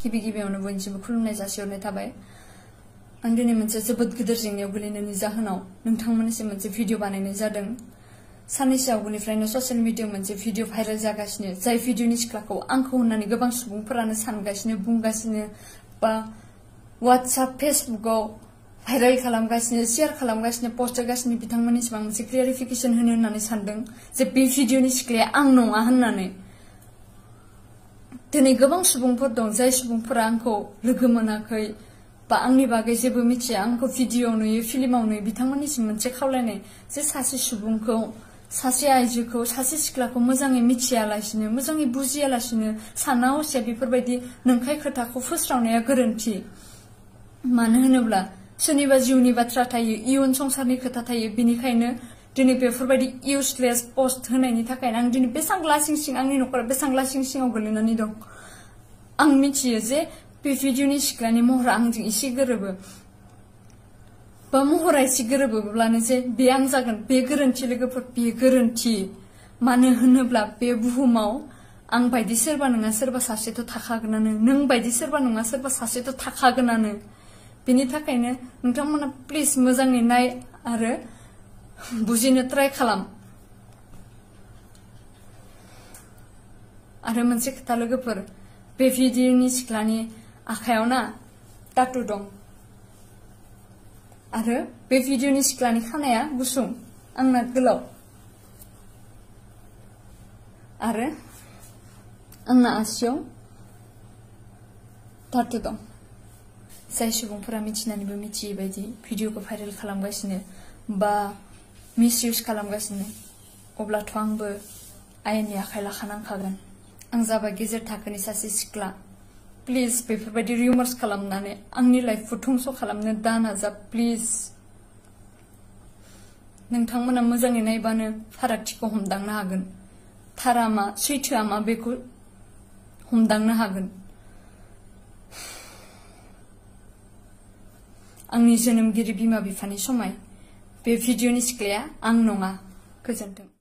गिबियावनो बयनिसिमबो खुलुमनाय जासिहरनाय थाबाय। आं दिनै मोनसे जोबोद गिदिर जेंनायाव गोलैनायनि जाहोनाव नोंथांमोननिसिम मोनसे भिडिअ बानायनाय जादों। साननैसो आवगोलनिफ्रायनो ससियेल मिडियायाव मोनसे भिडिअ भाइरेल जागासिनो, जाय भिडिअनि सिख्लाखौ आंखौ होननानै गोबां सुबुंफोरानो सानगासिनो, बुंगासिनो बा WhatsApp फेसबुकआव भाइरेल खालामगासिनो, शेयार खालामगासिनो, पस्ट होगासिनो। बिथांमोननिसिम आं मोनसे क्लियारिफिकेशन होनो होननानै सानदों जे बे भिडिअनि सिख्लाया आं नङा होननानै। दिनै गोबां सुबुंफोर दं जाय सुबुंफोरा आंखौ लोगो मोनाखै बा आंनि बागै जेबो मिथिया, आंखौ भिडिअ नुयो, फिल्माव नुयो। बिथांमोननिसिम मोनसे खावलायनाय जे सासे सुबुंखौ, सासे आइजोखौ, सासे सिख्लाखौ मोजाङै मिथियालासिनो, मोजाङै बुजियालासिनो, साना हसिया बेफोरबायदि नंखाय खोथाखौ फोस्रावनाया गोरोन्थि। मानो होनोब्ला सोरनिबा जिउनि बाथ्रा थायो, इयुन संसारनि खोथा थायो। बेनिखायनो दिनै बेफोरबायदि इउजलेस पस्ट होनायनि थाखायनो आं दिनै बेसेबां लासिं सिं, आंनि नखरा बेसेबां लासिं सिङाव गोलैनानै दं। आं मिथियो जे बे भिडिअनि सिख्लानि महरा आंजों एसे गोरोबो बा महरा एसे गोरोबोब्लानो जे बे आं जागोन, बे गोरोन्थि लोगोफोर, बे गोरोन्थि। मानो होनोब्ला बे बुहुमाव आं बायदि सोरबा नङा सोरबा सासेथ' थाखागोनानो, नों बायदि सोरबा नङा सोरबा सासेथ' थाखागोनानो। बेनि थाखायनो नोंथांमोना प्लिज मोजाङै नाय आरो बुजिनो ट्राइ खालाम। आरो मोनसे खोथा लोगोफोर, बे भिडिअनि सिख्लानि आखायाव ना टाटु दं। आरो बे भिडिअनि सिख्लानि खानाया गुसुं, आंना गोलाव। आरो आंना आसियाव टाटु दं। जाय सुबुंफोरा मिथिनानैबो मिथियै बायदि भिडिअखौ भाइरेल खालामगासिनो बा मिसइउज खालामगासिनो, अब्लाथ' आंबो आयेननि आखाइ लाखानांखागोन। आं जाबाय गेजेर थाखोनि सासे सिख्ला। प्लिज बेफोरबायदि रिउमार्स खालामनानै आंनि लाइफखौ धंस खालामनो दा नाजा प्लिज। नोंथांमोना मोजाङै नायबानो फारागथिखौ हमदांनो हागोन। थारा मा, सैथोआ मा बेखौ हमदांनो हागोन। आंनि जोनोमगिरि बिमा बिफानि समाय बे भिडिअनि सिख्लाया आं नङा। गोजोन्थों।